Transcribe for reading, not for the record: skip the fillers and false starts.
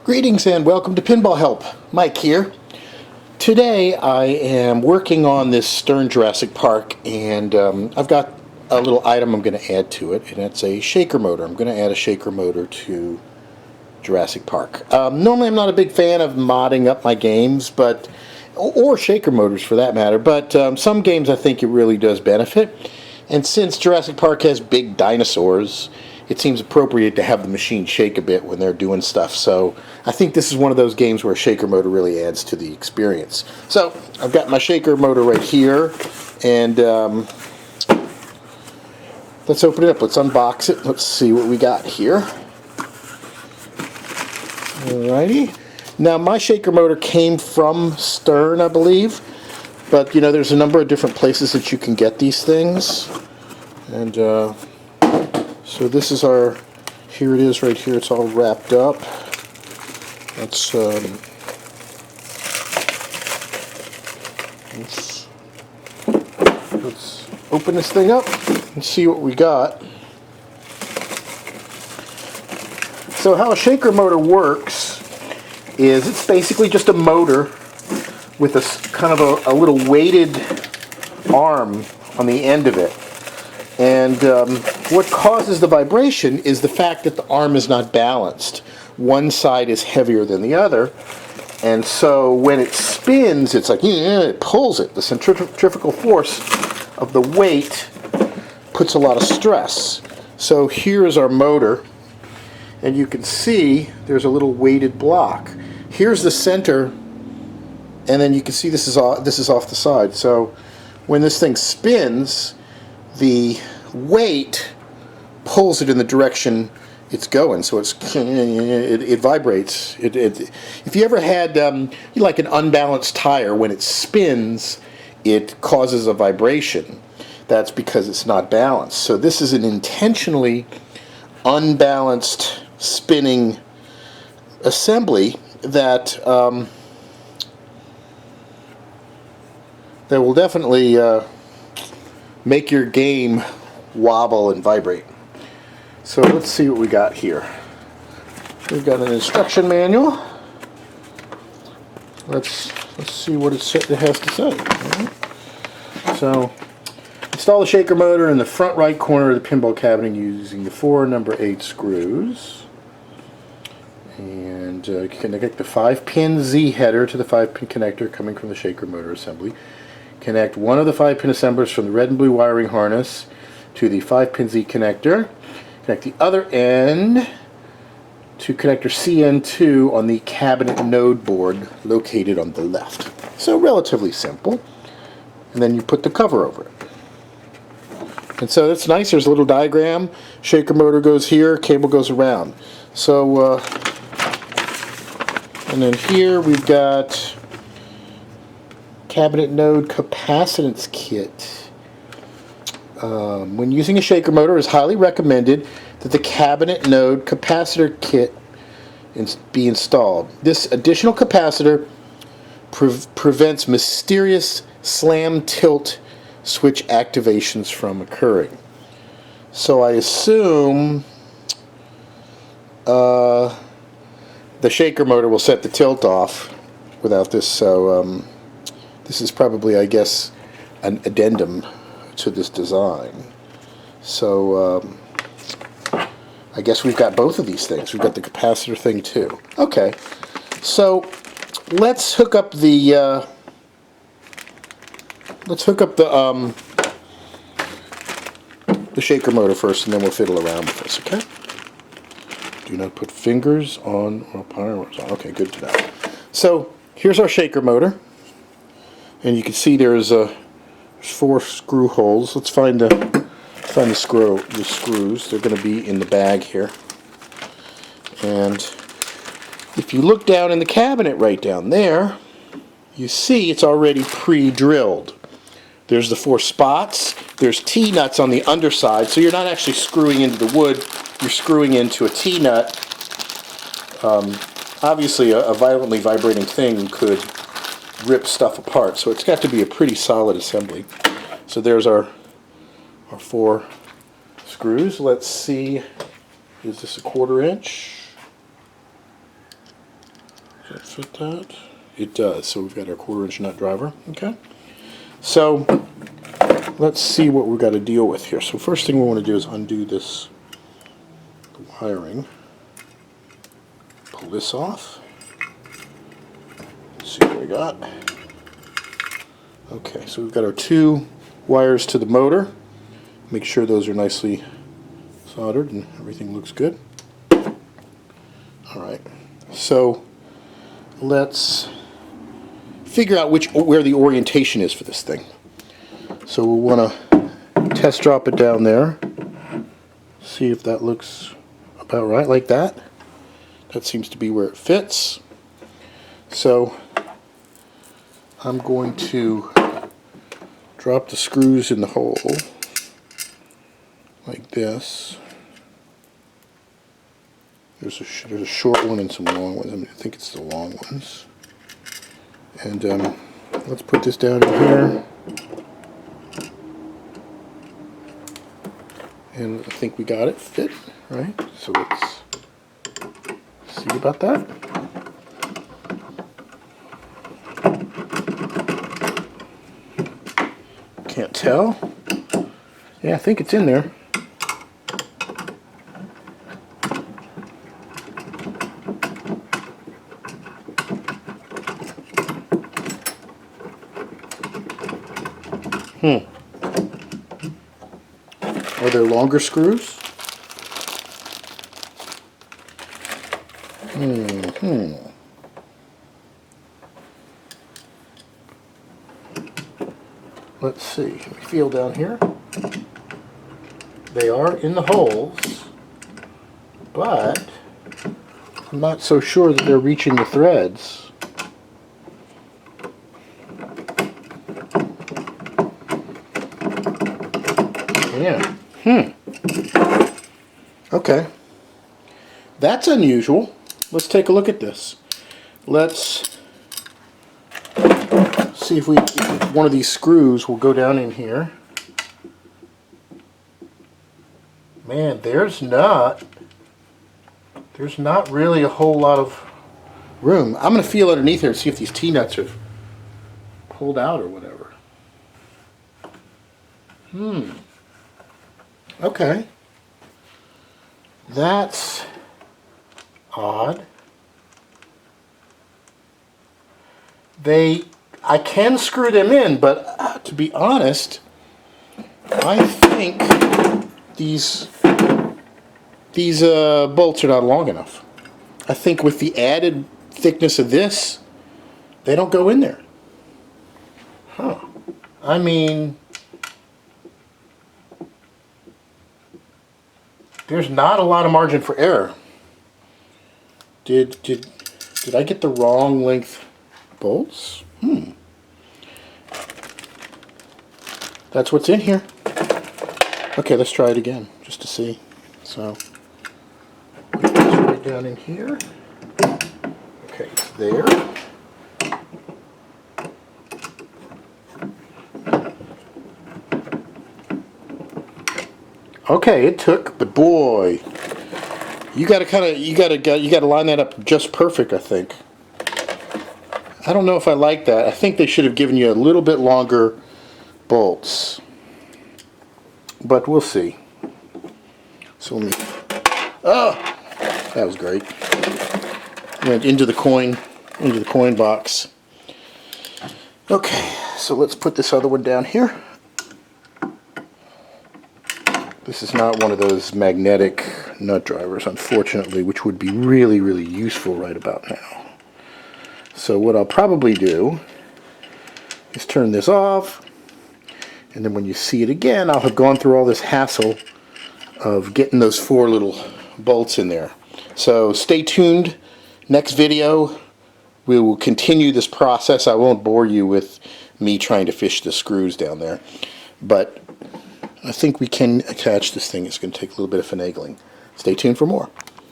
Greetings and welcome to PinballHelp. Mike here. Today I am working on this Stern Jurassic Park, and I've got a little item I'm going to add to it, and it's a shaker motor. I'm going to add a shaker motor to Jurassic Park. Normally I'm not a big fan of modding up my games, or shaker motors for that matter, but some games I think it really does benefit. And since Jurassic Park has big dinosaurs, it seems appropriate to have the machine shake a bit when they're doing stuff. So I think this is one of those games where a shaker motor really adds to the experience. So I've got my shaker motor right here, and let's open it up. Let's unbox it. Let's see what we got here. Alrighty. Now my shaker motor came from Stern, I believe, but you know there's a number of different places that you can get these things, and so this is here it is right here. It's all wrapped up. Let's open this thing up and see what we got. So how a shaker motor works is it's basically just a motor with a kind of a little weighted arm on the end of it. And what causes the vibration is the fact that the arm is not balanced. One side is heavier than the other, and so when it spins, it's like it pulls it. The centrifugal force of the weight puts a lot of stress. So here is our motor, and you can see there's a little weighted block. Here's the center, and then you can see this is off the side. So when this thing spins, the weight pulls it in the direction it's going, so it vibrates. If you ever had like an unbalanced tire, when it spins, it causes a vibration. That's because it's not balanced. So this is an intentionally unbalanced spinning assembly that will definitely make your game wobble and vibrate. So let's see what we got here. We've got an instruction manual. Let's see what it has to say. Right. So install the shaker motor in the front right corner of the pinball cabinet using the 4 number 8 screws. And you can connect the 5-pin Z header to the 5-pin connector coming from the shaker motor assembly. Connect one of the 5-pin assemblers from the red and blue wiring harness to the 5-pin Z connector. Connect the other end to connector CN2 on the cabinet node board located on the left. So relatively simple. And then you put the cover over it. And so it's nice. There's a little diagram. Shaker motor goes here, cable goes around. So, and then here we've got cabinet node capacitance kit. When using a shaker motor, it is highly recommended that the cabinet node capacitor kit be installed. This additional capacitor prevents mysterious slam tilt switch activations from occurring. So I assume the shaker motor will set the tilt off without this, so this is probably, I guess, an addendum to this design. So I guess we've got both of these things. We've got the capacitor thing too. Okay, so let's hook up the shaker motor first, and then we'll fiddle around with this. Okay. Do not put fingers on or powers on. Okay, good to know. So here's our shaker motor, and you can see there's 4 screw holes. Let's find the screws. They're going to be in the bag here. And if you look down in the cabinet right down there, you see it's already pre-drilled. There's the 4 spots. There's T-nuts on the underside, so you're not actually screwing into the wood. You're screwing into a T-nut. Obviously, a violently vibrating thing could rip stuff apart, so it's got to be a pretty solid assembly. So there's our 4 screws. Let's see, is this a 1/4 inch? Does that fit that? It does. So we've got our 1/4" nut driver. Okay. So let's see what we've got to deal with here. So first thing we want to do is undo this wiring. Pull this off. Let's see what we got. Okay, so we've got our 2 wires to the motor. Make sure those are nicely soldered and everything looks good. Alright, so let's figure out where the orientation is for this thing. So we'll want to test drop it down there. See if that looks about right, like that. That seems to be where it fits. So I'm going to drop the screws in the hole like this. There's a short one and some long ones. I think it's the long ones. And let's put this down in here. And I think we got it fit, right? So let's see about that. Can't tell. Yeah, I think it's in there. Are there longer screws? Let's see. Let me feel down here. They are in the holes, but I'm not so sure that they're reaching the threads. Yeah. Okay. That's unusual. Let's take a look at this. Let's see if one of these screws will go down in here. Man, there's not really a whole lot of room. I'm going to feel underneath here and see if these T-nuts have pulled out or whatever. Okay. That's odd. I can screw them in, but to be honest, I think these bolts are not long enough. I think with the added thickness of this, they don't go in there. Huh. I mean, there's not a lot of margin for error. Did I get the wrong length bolts? That's what's in here. Okay, let's try it again, just to see. So, put this right down in here. Okay, it's there. Okay, it took, but boy, you gotta line that up just perfect, I think. I don't know if I like that. I think they should have given you a little bit longer bolts, but we'll see. So let me, oh, that was great. Went into the coin box. Okay, so let's put this other one down here. This is not one of those magnetic nut drivers, unfortunately, which would be really, really useful right about now. So what I'll probably do is turn this off, and then when you see it again, I'll have gone through all this hassle of getting those 4 little bolts in there. So stay tuned. Next video, we will continue this process. I won't bore you with me trying to fish the screws down there, but I think we can attach this thing. It's going to take a little bit of finagling. Stay tuned for more.